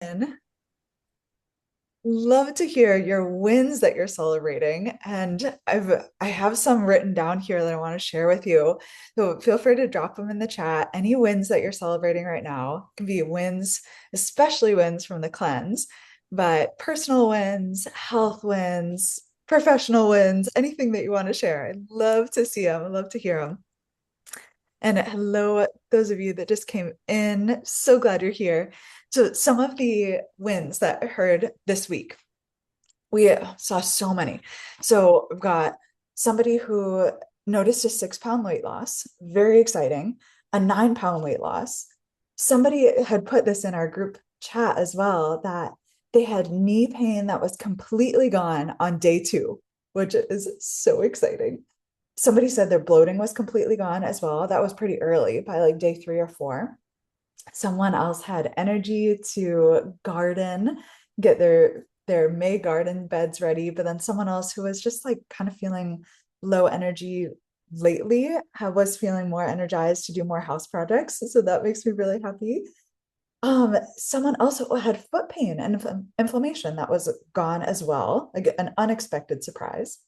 And love to hear your wins that you're celebrating. And I have some written down here that I want to share with you. So feel free to drop them in the chat. Any wins that you're celebrating right now can be wins, especially wins from the cleanse, but personal wins, health wins, professional wins, anything that you want to share. I'd love to see them. I'd love to hear them. And hello, those of you that just came in. So glad you're here. So, some of the wins that I heard this week, we saw so many. So, we've got somebody who noticed a 6 pound weight loss, very exciting, a 9 pound weight loss. Somebody had put this in our group chat as well that they had knee pain that was completely gone on day two, which is so exciting. Somebody said their bloating was completely gone as well. That was pretty early by like day 3 or 4. Someone else had energy to garden, get their May garden beds ready, but then someone else who was just like kind of feeling low energy lately was feeling more energized to do more house projects. So that makes me really happy. Someone also had foot pain and inflammation that was gone as well, like an unexpected surprise.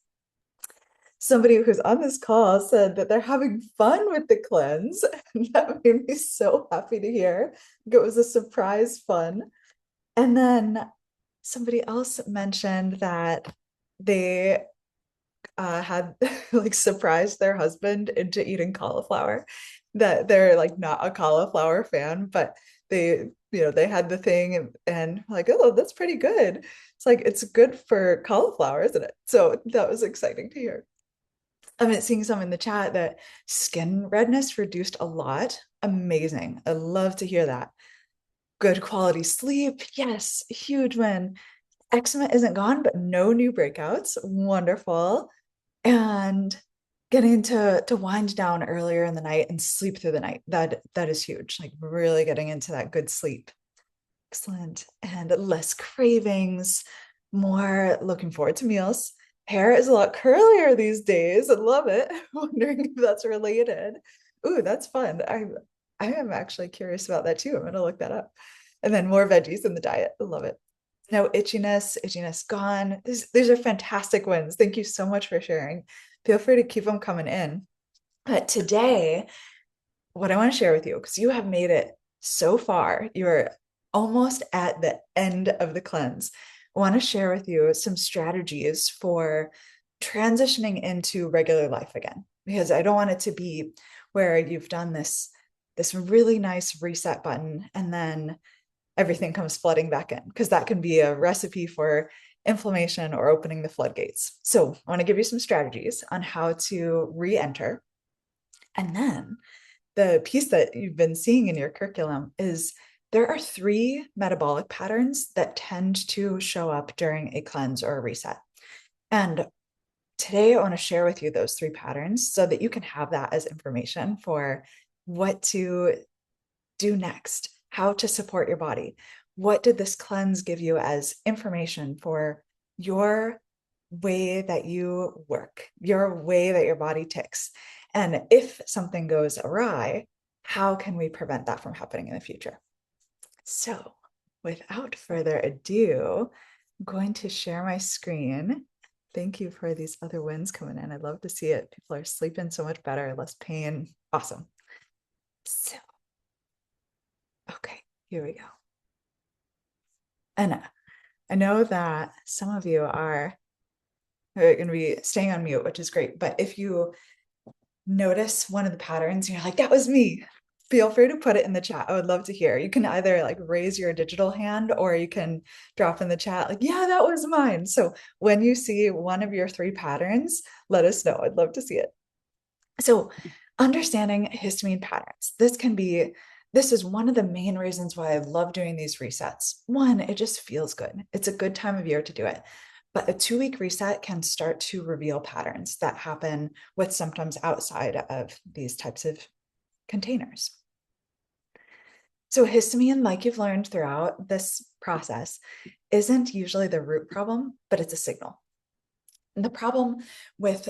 Somebody who's on this call said that they're having fun with the cleanse. And that made me so happy to hear. It was a surprise fun. And then somebody else mentioned that they had like surprised their husband into eating cauliflower, that they're like not a cauliflower fan, but they had the thing and like, oh, that's pretty good. It's like, it's good for cauliflower, isn't it? So that was exciting to hear. I'm seeing some in the chat that skin redness reduced a lot. Amazing. I love to hear that. Good quality sleep. Yes, huge win. Eczema isn't gone, but no new breakouts. Wonderful. And getting to wind down earlier in the night and sleep through the night. That is huge. Like really getting into that good sleep. Excellent. And less cravings, more looking forward to meals. Hair is a lot curlier these days. I love it. Wondering if that's related. Ooh, that's fun. I am actually curious about that too. I'm gonna look that up. And then more veggies in the diet. I love it. No itchiness gone. These are fantastic wins. Thank you so much for sharing. Feel free to keep them coming in. But today, what I want to share with you, because you have made it so far, you're almost at the end of the cleanse. I want to share with you some strategies for transitioning into regular life again, because I don't want it to be where you've done this really nice reset button and then everything comes flooding back in, because that can be a recipe for inflammation or opening the floodgates. So I want to give you some strategies on how to re-enter. And then the piece that you've been seeing in your curriculum is there are 3 metabolic patterns that tend to show up during a cleanse or a reset. And today I want to share with you those 3 patterns so that you can have that as information for what to do next, how to support your body. What did this cleanse give you as information for your way that you work, your way that your body ticks? And if something goes awry, how can we prevent that from happening in the future? So, without further ado, I'm going to share my screen. Thank you for these other wins coming in. I love to see it. People are sleeping so much better, less pain. Awesome. So, okay, here we go. And I know that some of you are going to be staying on mute, which is great. But if you notice one of the patterns, and you're like, that was me, feel free to put it in the chat. I would love to hear. You can either like raise your digital hand or you can drop in the chat, like, yeah, that was mine. So when you see one of your 3 patterns, let us know. I'd love to see it. So understanding histamine patterns. This is one of the main reasons why I love doing these resets. One, it just feels good. It's a good time of year to do it. But a 2-week reset can start to reveal patterns that happen with symptoms outside of these types of containers. So histamine, like you've learned throughout this process, isn't usually the root problem, but it's a signal. And the problem with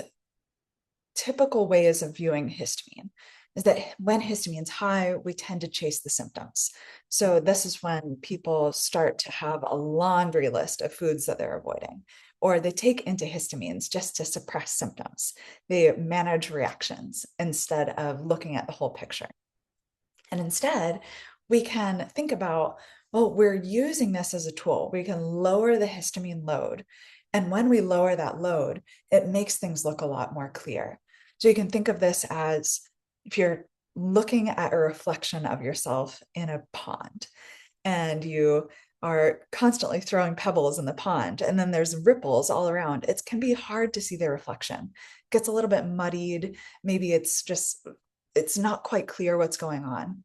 typical ways of viewing histamine is that when histamine's high, we tend to chase the symptoms. So this is when people start to have a laundry list of foods that they're avoiding, or they take antihistamines just to suppress symptoms. They manage reactions instead of looking at the whole picture. And instead, we can think about, well, we're using this as a tool. We can lower the histamine load. And when we lower that load, it makes things look a lot more clear. So you can think of this as if you're looking at a reflection of yourself in a pond and you are constantly throwing pebbles in the pond and then there's ripples all around, it can be hard to see the reflection. It gets a little bit muddied. Maybe it's not quite clear what's going on.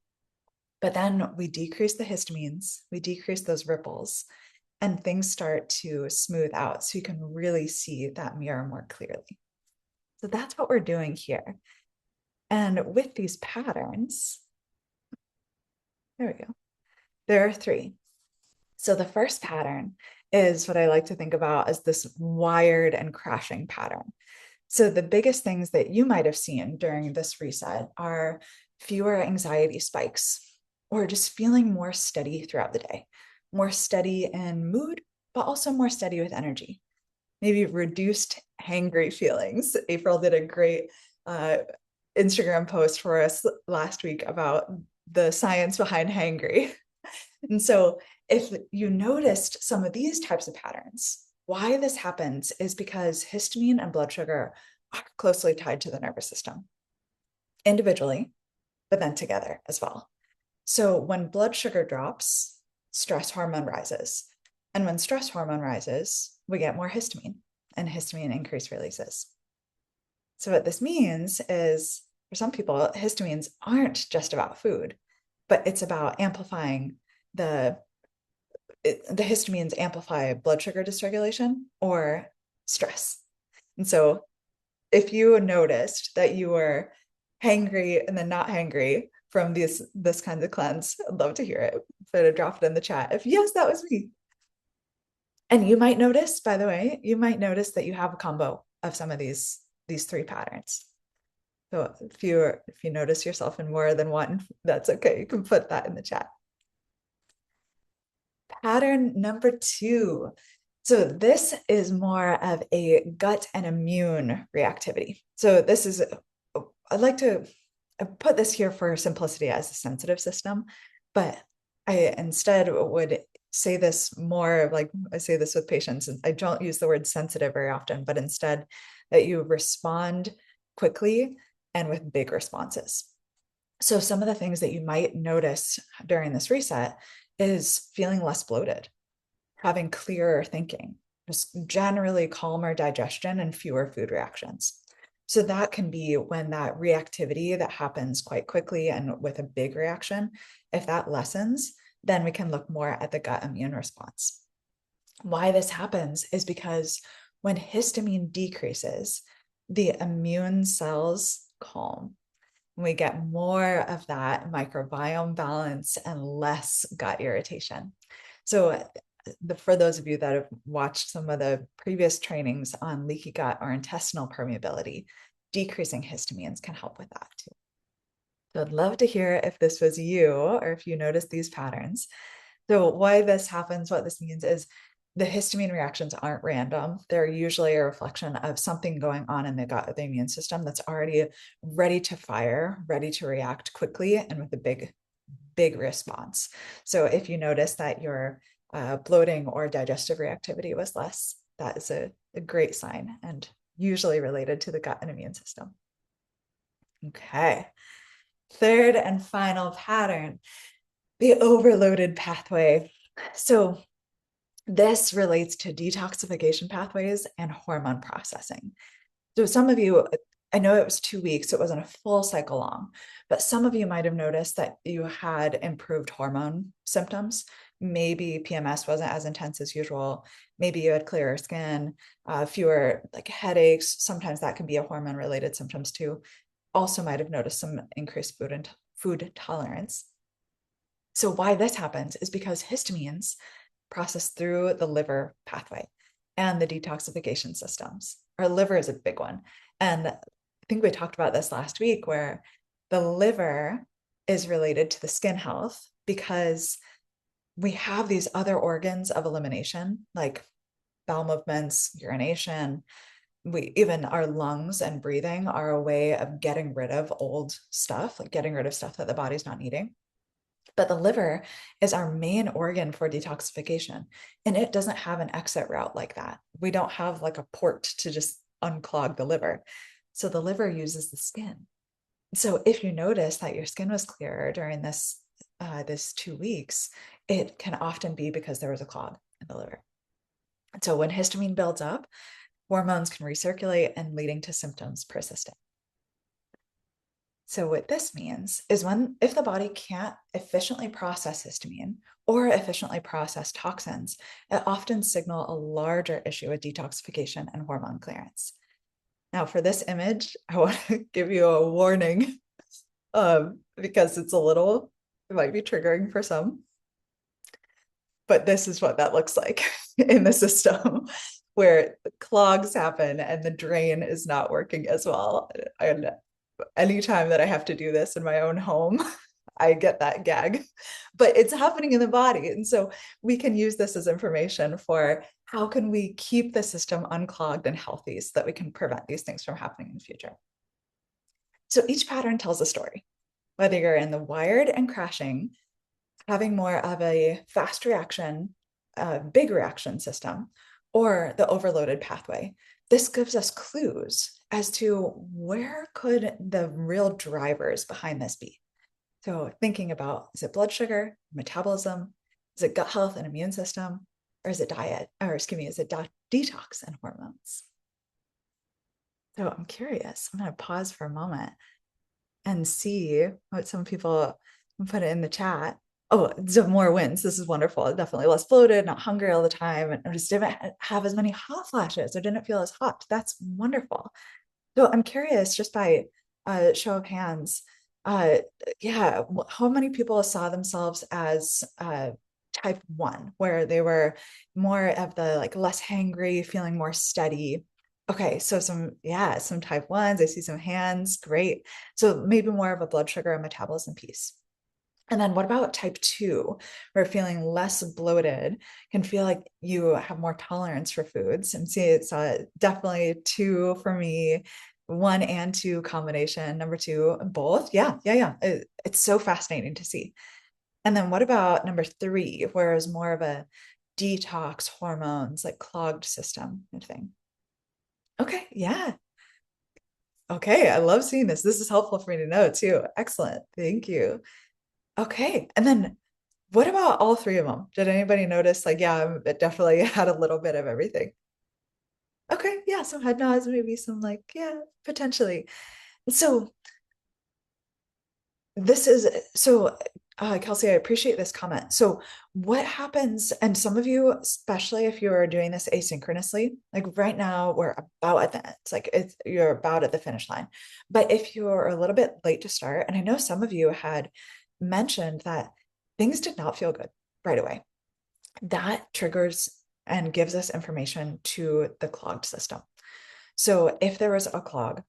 But then we decrease the histamines, we decrease those ripples, and things start to smooth out so you can really see that mirror more clearly. So that's what we're doing here. And with these patterns, there we go. There are three. So the first pattern is what I like to think about as this wired and crashing pattern. So the biggest things that you might have seen during this reset are fewer anxiety spikes, or just feeling more steady throughout the day, more steady in mood, but also more steady with energy. Maybe reduced hangry feelings. April did a great Instagram post for us last week about the science behind hangry. And so if you noticed some of these types of patterns, why this happens is because histamine and blood sugar are closely tied to the nervous system, individually, but then together as well. So when blood sugar drops, stress hormone rises. And when stress hormone rises, we get more histamine, and histamine increase releases. So what this means is, for some people, histamines aren't just about food, but it's about amplifying the histamines amplify blood sugar dysregulation or stress. And so if you noticed that you were hangry and then not hangry from this kind of cleanse, I'd love to hear it. So drop it in the chat if yes, that was me. And you might notice, by the way, you might notice that you have a combo of some of these three patterns. So if you notice yourself in more than one, that's okay. You can put that in the chat. Pattern number 2. So this is more of a gut and immune reactivity. So this is, I'd like to put this here for simplicity as a sensitive system, but I instead would say this more like I say this with patients. I don't use the word sensitive very often, but instead that you respond quickly and with big responses. So some of the things that you might notice during this reset is feeling less bloated, having clearer thinking, just generally calmer digestion and fewer food reactions. So that can be when that reactivity that happens quite quickly and with a big reaction, if that lessens, then we can look more at the gut immune response. Why this happens is because when histamine decreases, the immune cells calm. We get more of that microbiome balance and less gut irritation. So for those of you that have watched some of the previous trainings on leaky gut or intestinal permeability, decreasing histamines can help with that too. So I'd love to hear if this was you or if you noticed these patterns. So why this happens, what this means is the histamine reactions aren't random. They're usually a reflection of something going on in the gut of the immune system that's already ready to fire, ready to react quickly and with a big response. So if you notice that your bloating or digestive reactivity was less, that is a great sign and usually related to the gut and immune system. Okay. Third and final pattern, the overloaded pathway. So this relates to detoxification pathways and hormone processing. So some of you, I know it was 2 weeks, it wasn't a full cycle long, but some of you might have noticed that you had improved hormone symptoms. Maybe PMS wasn't as intense as usual. Maybe you had clearer skin, fewer like headaches. Sometimes that can be a hormone related symptoms too. Also might have noticed some increased food tolerance. So why this happens is because histamines process through the liver pathway and the detoxification systems. Our liver is a big one. And I think we talked about this last week where The liver is related to the skin health because we have these other organs of elimination, like bowel movements, urination. We even our lungs and breathing are a way of getting rid of old stuff, like getting rid of stuff that the body's not needing. But the liver is our main organ for detoxification, and it doesn't have an exit route like that. We don't have like a port to just unclog the liver. So the liver uses the skin. So if you notice that your skin was clearer during this 2 weeks, it can often be because there was a clog in the liver. So when histamine builds up, hormones can recirculate and leading to symptoms persisting. So what this means is if the body can't efficiently process histamine or efficiently process toxins, it often signals a larger issue with detoxification and hormone clearance. Now, for this image, I want to give you a warning because it might be triggering for some, but this is what that looks like in the system where clogs happen and the drain is not working as well. And anytime that I have to do this in my own home, I get that gag, but it's happening in the body. And so we can use this as information for how can we keep the system unclogged and healthy so that we can prevent these things from happening in the future. So each pattern tells a story, whether you're in the wired and crashing, having more of a fast reaction, big reaction system, or the overloaded pathway. This gives us clues as to where could the real drivers behind this be. So thinking about, is it blood sugar, metabolism? Is it gut health and immune system? Or is it is it detox and hormones? So I'm curious. I'm going to pause for a moment and see what some people put in the chat. Oh, so more wins. This is wonderful. Definitely less bloated, not hungry all the time, and just didn't have as many hot flashes or didn't feel as hot. That's wonderful. So I'm curious, just by show of hands, uh, yeah, how many people saw themselves as type 1, where they were more of the like less hangry, feeling more steady? Okay, so some type 1s. I see some hands. Great. So maybe more of a blood sugar and metabolism piece. And then what about type 2, where feeling less bloated can feel like you have more tolerance for foods? And see, it's definitely 2 for me, 1 and 2 combination, number 2, both. Yeah. It's so fascinating to see. And then what about number 3, where it's more of a detox hormones, like clogged system kind of thing? Okay. Yeah. Okay. I love seeing this. This is helpful for me to know too. Excellent. Thank you. Okay. And then what about all 3 of them? Did anybody notice? Like, yeah, it definitely had a little bit of everything. Okay. Yeah. Some head nods, maybe some like, yeah, potentially. So this is so Kelsey, I appreciate this comment. So what happens, and some of you, especially if you're doing this asynchronously, like right now we're about at the end, it's like you're about at the finish line. But if you're a little bit late to start, and I know some of you had mentioned that things did not feel good right away, that triggers and gives us information to the clogged system. So if there was a clog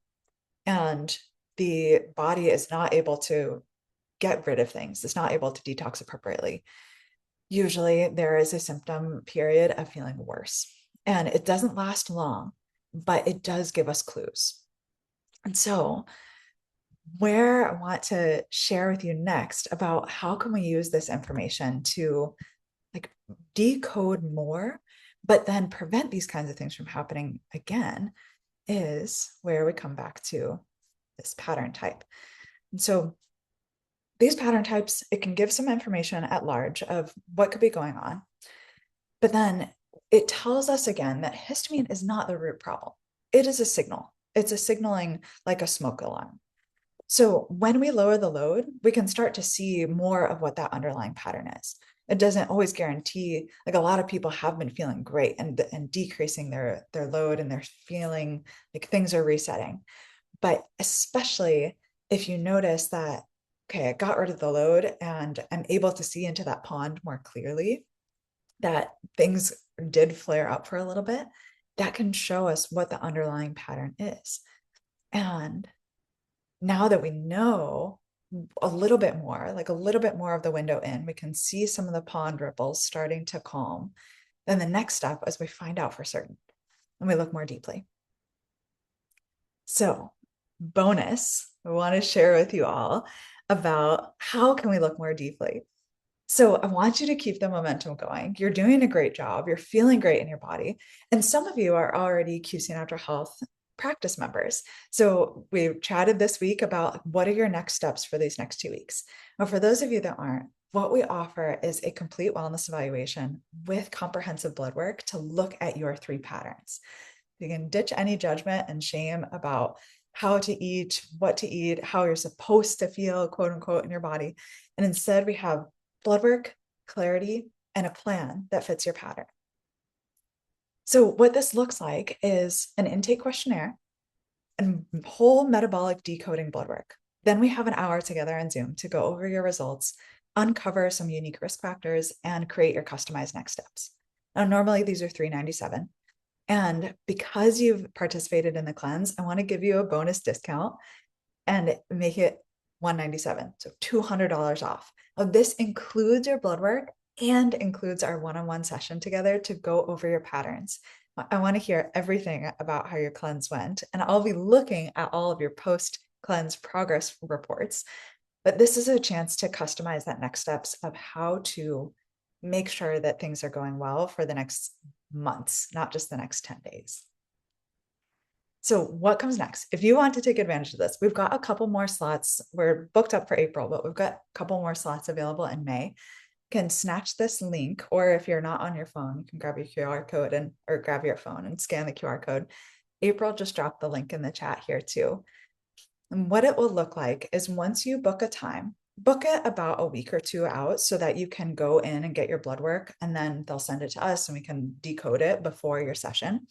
and the body is not able to get rid of things, it's not able to detox appropriately, usually there is a symptom period of feeling worse. And it doesn't last long, but it does give us clues. And so where I want to share with you next about how can we use this information to like decode more, but then prevent these kinds of things from happening again, is where we come back to this pattern type. And so these pattern types, it can give some information at large of what could be going on, but then it tells us again that histamine is not the root problem. It is a signal. It's a signaling like a smoke alarm. So when we lower the load, we can start to see more of what that underlying pattern is. It doesn't always guarantee, like a lot of people have been feeling great and decreasing their load, and they're feeling like things are resetting. But especially if you notice that, okay, I got rid of the load and I'm able to see into that pond more clearly, that things did flare up for a little bit, that can show us what the underlying pattern is. And Now that we know a little bit more, like a little bit more of the window in, we can see some of the pond ripples starting to calm. Then the next step is we find out for certain and we look more deeply. So, bonus, I want to share with you all about how can we look more deeply. So I want you to keep the momentum going. You're doing a great job. You're feeling great in your body. And some of you are already QC Natural Health practice members. So we chatted this week about what are your next steps for these next 2 weeks. Now, for those of you that aren't, what we offer is a complete wellness evaluation with comprehensive blood work to look at your 3 patterns. You can ditch any judgment and shame about how to eat, what to eat, how you're supposed to feel, quote unquote, in your body. And instead, we have blood work, clarity, and a plan that fits your pattern. So, what this looks like is an intake questionnaire and whole metabolic decoding blood work. Then we have an hour together on Zoom to go over your results, uncover some unique risk factors, and create your customized next steps. Now, normally these are $397. And because you've participated in the cleanse, I want to give you a bonus discount and make it $197, so $200 off. Now, this includes your blood work and includes our one-on-one session together to go over your patterns. I want to hear everything about how your cleanse went, and I'll be looking at all of your post-cleanse progress reports. But this is a chance to customize that next steps of how to make sure that things are going well for the next months, not just the next 10 days. So what comes next? If you want to take advantage of this, we've got a couple more slots. We're booked up for April, but we've got a couple more slots available in May. You can snatch this link, or if you're not on your phone, you can grab your QR code or grab your phone and scan the QR code. April just dropped the link in the chat here too. And what it will look like is once you book a time, book it about a week or 2 out so that you can go in and get your blood work, and then they'll send it to us and we can decode it before your session.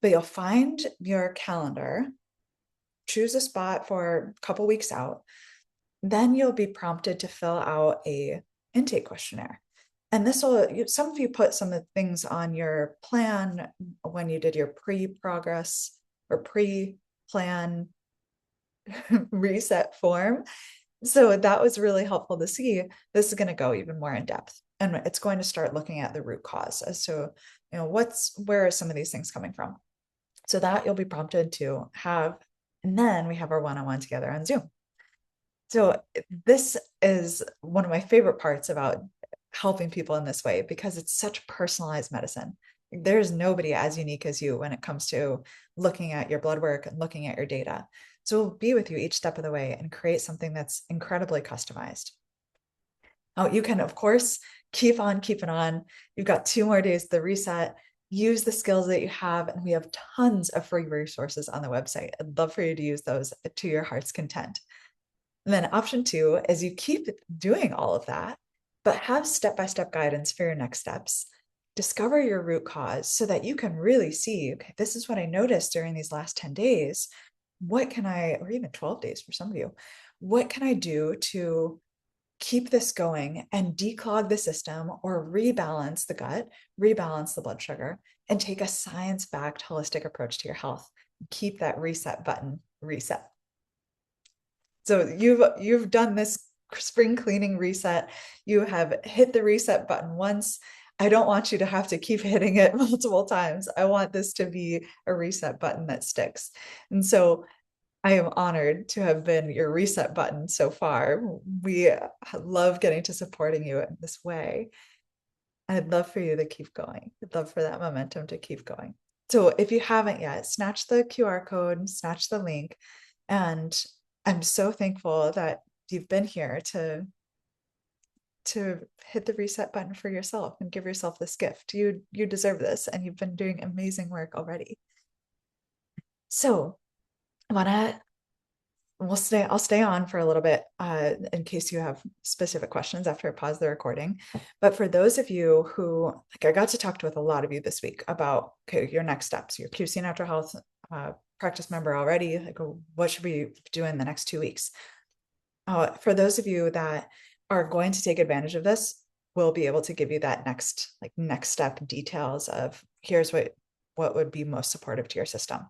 But you'll find your calendar, choose a spot for a couple weeks out. Then you'll be prompted to fill out a intake questionnaire. And this will, some of you put some of the things on your plan when you did your pre-progress or pre-plan reset form. So that was really helpful to see. This is going to go even more in depth, and it's going to start looking at the root cause as to, where are some of these things coming from. So that you'll be prompted to have, and then we have our one-on-one together on Zoom. So this is one of my favorite parts about helping people in this way, because it's such personalized medicine. There's nobody as unique as you when it comes to looking at your blood work and looking at your data. So we'll be with you each step of the way and create something that's incredibly customized. Now, you can, of course, keep on keeping on. You've got 2 more days to reset. Use the skills that you have, and we have tons of free resources on the website. I'd love for you to use those to your heart's content. And then option 2 is you keep doing all of that, but have step-by-step guidance for your next steps. Discover your root cause so that you can really see, okay, this is what I noticed during these last 10 days. What can I, or even 12 days for some of you, what can I do to keep this going and declog the system or rebalance the gut, rebalance the blood sugar, and take a science-backed holistic approach to your health? Keep that reset button reset. So you've done this spring cleaning reset. You have hit the reset button once. I don't want you to have to keep hitting it multiple times. I want this to be a reset button that sticks. And so I am honored to have been your reset button so far. We love getting to supporting you in this way. I'd love for you to keep going. I'd love for that momentum to keep going. So if you haven't yet, snatch the QR code, snatch the link. And I'm so thankful that you've been here to hit the reset button for yourself and give yourself this gift. You deserve this, and you've been doing amazing work already. So I'll stay on for a little bit in case you have specific questions after I pause the recording. But for those of you who, like, I got to talk with a lot of you this week about, okay, your next steps, your QC Natural Health practice member already, like, what should we do in the next 2 weeks? For those of you that are going to take advantage of this, we'll be able to give you that next step details of here's what would be most supportive to your system.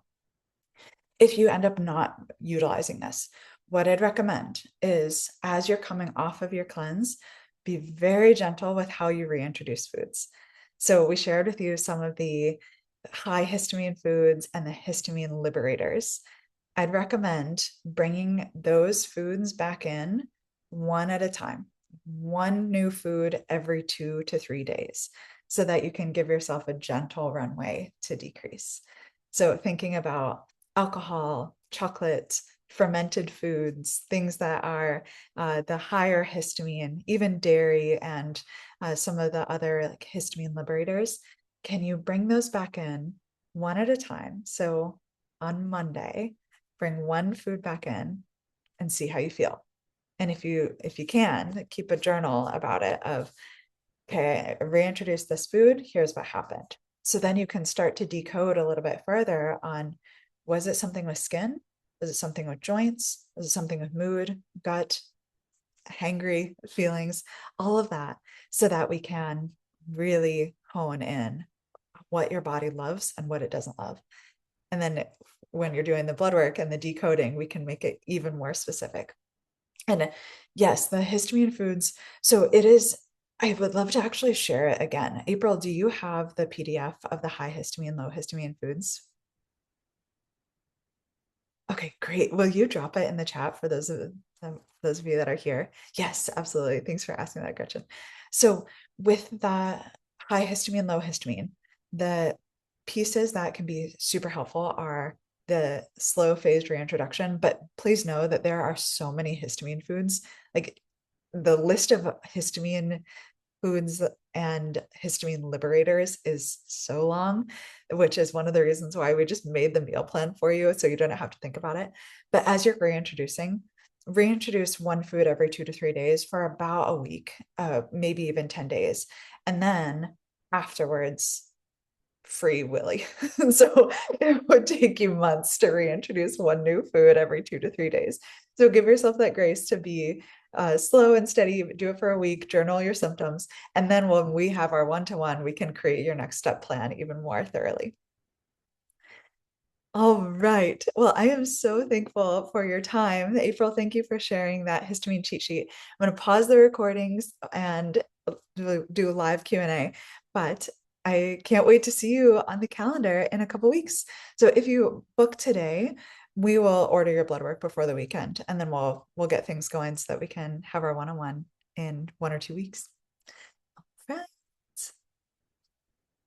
If you end up not utilizing this, what I'd recommend is as you're coming off of your cleanse, be very gentle with how you reintroduce foods. So we shared with you some of the high histamine foods and the histamine liberators. I'd recommend bringing those foods back in one at a time, one new food every 2 to 3 days, so that you can give yourself a gentle runway to decrease. So, thinking about alcohol, chocolate, fermented foods, things that are the higher histamine, even dairy and some of the other like histamine liberators, can you bring those back in one at a time? So, on Monday, bring one food back in and see how you feel. And if you can, keep a journal about it of, okay, I reintroduced this food, here's what happened. So then you can start to decode a little bit further on, was it something with skin? Was it something with joints? Was it something with mood, gut, hangry feelings, all of that, so that we can really hone in what your body loves and what it doesn't love. And then when you're doing the blood work and the decoding, we can make it even more specific. And yes, the histamine foods. So it is, I would love to actually share it again. April, do you have the PDF of the high histamine, low histamine foods? Okay, great. Will you drop it in the chat for those of you that are here? Yes, absolutely. Thanks for asking that, Gretchen. So with the high histamine, low histamine, the pieces that can be super helpful are the slow phased reintroduction. But please know that there are so many histamine foods. Like the list of histamine foods and histamine liberators is so long, which is one of the reasons why we just made the meal plan for you so you don't have to think about it. But as you're reintroducing, reintroduce one food every 2 to 3 days for about a week, maybe even 10 days. And then afterwards, free willy. So it would take you months to reintroduce one new food every 2 to 3 days. So give yourself that grace to be slow and steady. Do it for a week, journal your symptoms. And then when we have our one-to-one, we can create your next step plan even more thoroughly. All right. Well, I am so thankful for your time. April, thank you for sharing that histamine cheat sheet. I'm going to pause the recordings and do a live Q&A, but I can't wait to see you on the calendar in a couple weeks. So if you book today, we will order your blood work before the weekend, and then we'll get things going so that we can have our one-on-one in 1 or 2 weeks.